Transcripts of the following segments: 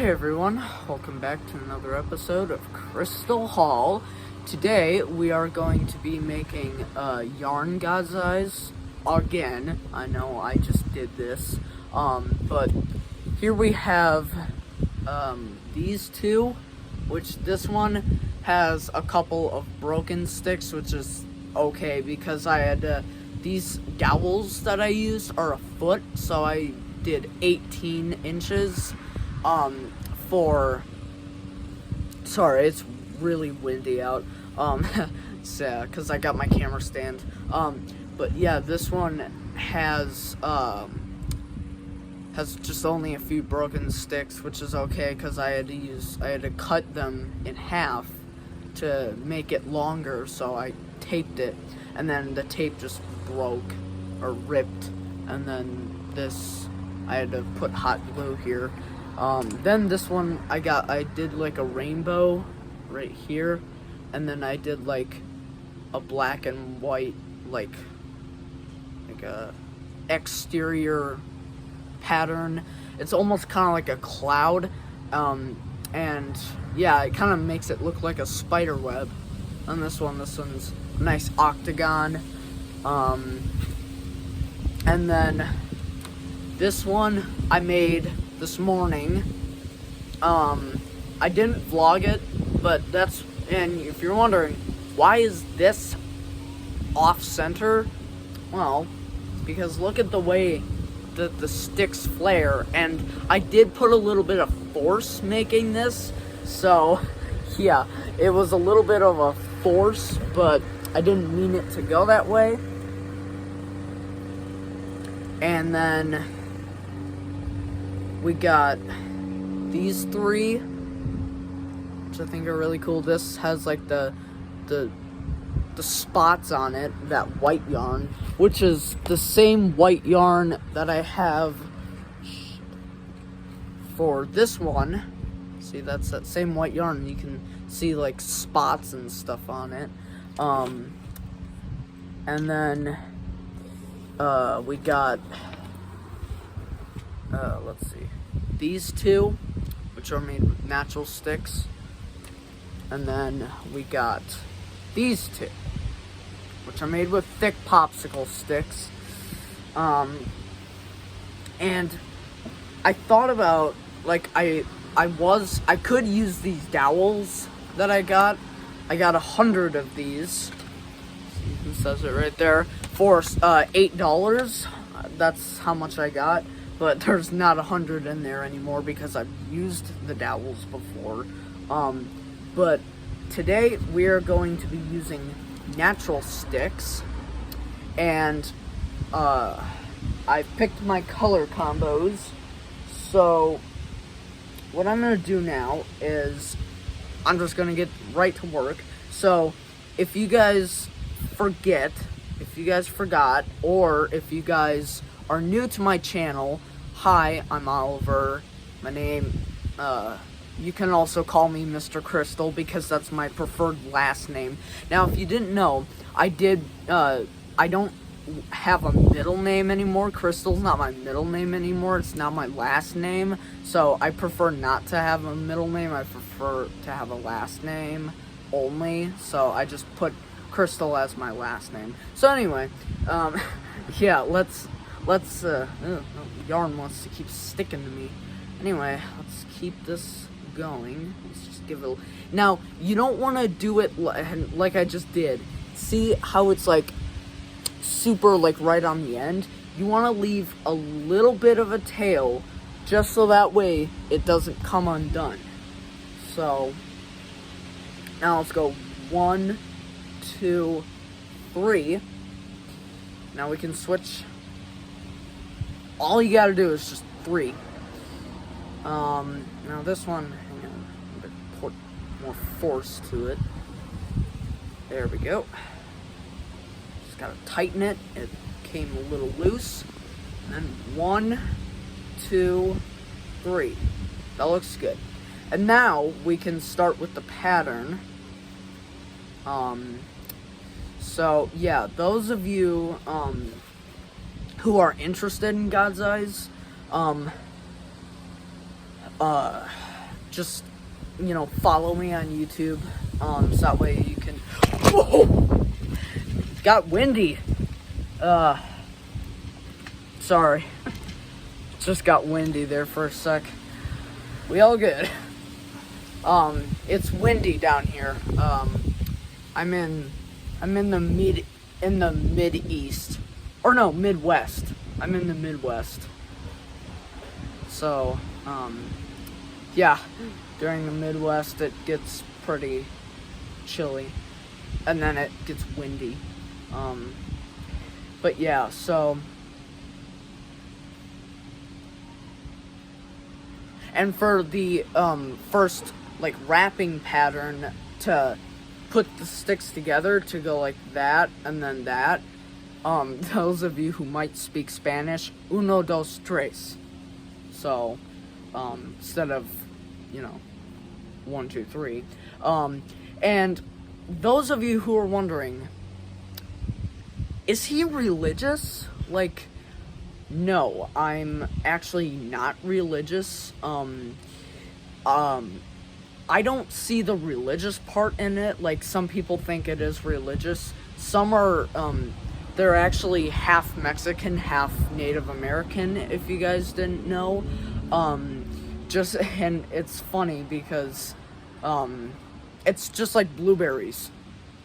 Hey everyone, welcome back to another episode of Crystal Hall. Today we are going to be making yarn God's Eyes again. I know I just did this, but here we have these two, which this one has a couple of broken sticks, which is okay because I had these dowels that I use are a foot, so I did 18 inches. Sorry, it's really windy out, cause I got my camera stand, but yeah, this one has just only a few broken sticks, which is okay, cause I had to cut them in half to make it longer, so I taped it, and then the tape just broke, or ripped, and then I had to put hot glue here. Then this one I did like a rainbow right here, and then I did like a black and white like a exterior pattern. It's almost kind of like a cloud, and yeah, it kind of makes it look like a spider web. And this one's a nice octagon, and then this one I made this morning. I didn't vlog it, but and if you're wondering, why is this off center? Well, because look at the way that the sticks flare, and I did put a little bit of force making this, so yeah, it was a little bit of a force, but I didn't mean it to go that way. And then we got these three, which I think are really cool. This has like the spots on it, that white yarn, which is the same white yarn that I have for this one. See, that's that same white yarn. You can see like spots and stuff on it. And then we got let's see, these two, which are made with natural sticks, and then we got these two, which are made with thick popsicle sticks. And I thought about, like, I could use these dowels that I got. I got 100 of these. It says it right there for $8. That's how much I got. But there's not 100 in there anymore because I've used the dowels before. But today we are going to be using natural sticks, and I picked my color combos. So what I'm gonna do now is I'm just gonna get right to work. So if you guys forgot, or if you guys are new to my channel, hi, I'm Oliver. My name, you can also call me Mr. Crystal because that's my preferred last name. Now, if you didn't know, I don't have a middle name anymore. Crystal's not my middle name anymore. It's now my last name. So I prefer not to have a middle name. I prefer to have a last name only. So I just put Crystal as my last name. So anyway, yeah, let's yarn wants to keep sticking to me. Anyway, let's keep this going. Let's just give it now, you don't want to do it like I just did. See how it's like super like right on the end? You want to leave a little bit of a tail just so that way it doesn't come undone. So now let's go 1, 2, 3. Now we can switch. All you gotta do is just 3. Now this one, hang on, I'm gonna put more force to it. There we go. Just gotta tighten it. It came a little loose. And then 1, 2, 3. That looks good. And now we can start with the pattern. So yeah, those of you who are interested in God's Eyes, just, follow me on YouTube. So that way you can. Whoa! Got windy. Sorry. Just got windy there for a sec. We all good. It's windy down here. I'm in the Mid-East. Or no, Midwest. I'm in the Midwest. So, yeah, during the Midwest it gets pretty chilly, and then it gets windy. But yeah, so, and for the first like wrapping pattern to put the sticks together to go like that and then that, those of you who might speak Spanish, uno, dos, tres. So, instead of, 1, 2, 3. And those of you who are wondering, is he religious? Like, no, I'm actually not religious. I don't see the religious part in it. Like, some people think it is religious. Some are, they're actually half Mexican, half Native American, if you guys didn't know. And it's funny because, it's just like blueberries.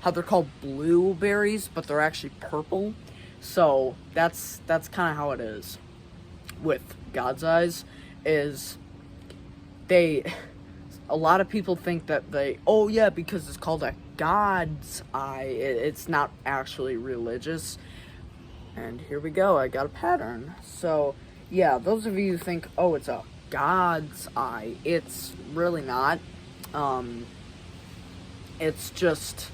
How they're called blueberries, but they're actually purple. So, that's kind of how it is with God's eyes, is a lot of people think that because it's called a God's eye, it's not actually religious. And here we go, I got a pattern. So, yeah, those of you who think, it's a God's eye, it's really not. It's just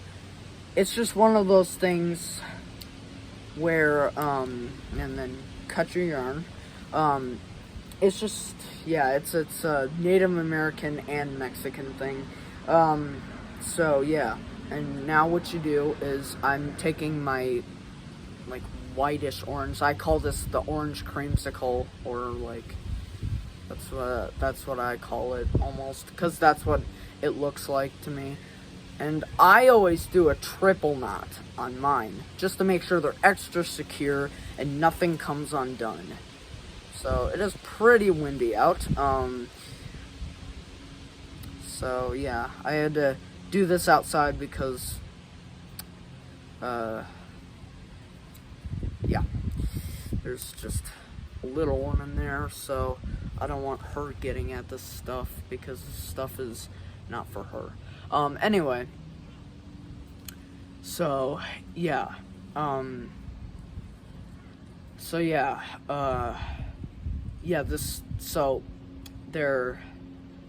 one of those things where, and then cut your yarn. It's just, yeah, it's a Native American and Mexican thing. So, yeah. And now what you do is I'm taking my, like, whitish orange. I call this the orange creamsicle, or, like, that's what I call it, almost. Because that's what it looks like to me. And I always do a triple knot on mine, just to make sure they're extra secure and nothing comes undone. So, it is pretty windy out. So, yeah, I had to do this outside because, yeah, there's just a little one in there, so I don't want her getting at this stuff, because this stuff is not for her. Anyway, so, yeah,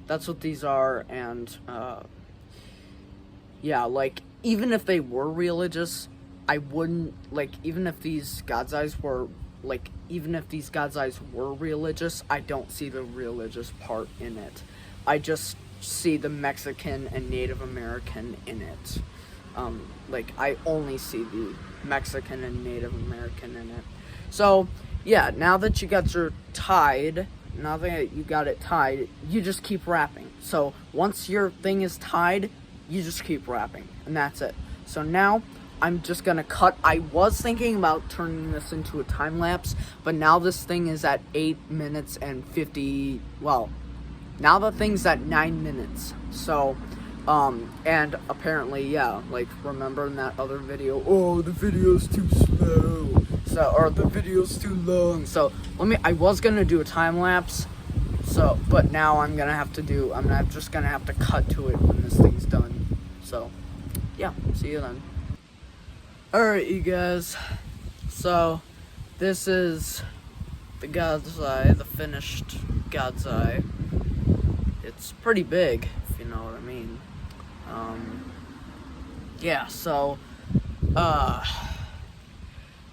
that's what these are, and, yeah, like, even if they were religious, I wouldn't, like, even if these God's eyes were religious, I don't see the religious part in it. I just see the Mexican and Native American in it. Like, I only see the Mexican and Native American in it. So, yeah, now that you got it tied, you just keep wrapping. So, once your thing is tied, you just keep wrapping, and that's it. So now, I'm just gonna cut. I was thinking about turning this into a time lapse, but now this thing is at 8 minutes and 50, well, now the thing's at 9 minutes. So, and apparently, yeah, like, remember in that other video, the video's too slow, or the video's too long. So, I was gonna do a time lapse, so, but now I'm just gonna have to cut to it when this thing's done. So, yeah, see you then. Alright, you guys, so, this is the God's eye, the finished God's eye. It's pretty big, if you know what I mean. Yeah, so,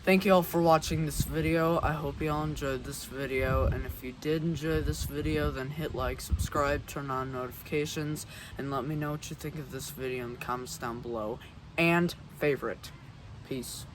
thank you all for watching this video. I hope you all enjoyed this video, and if you did enjoy this video, then hit like, subscribe, turn on notifications, and let me know what you think of this video in the comments down below, and favorite. Peace.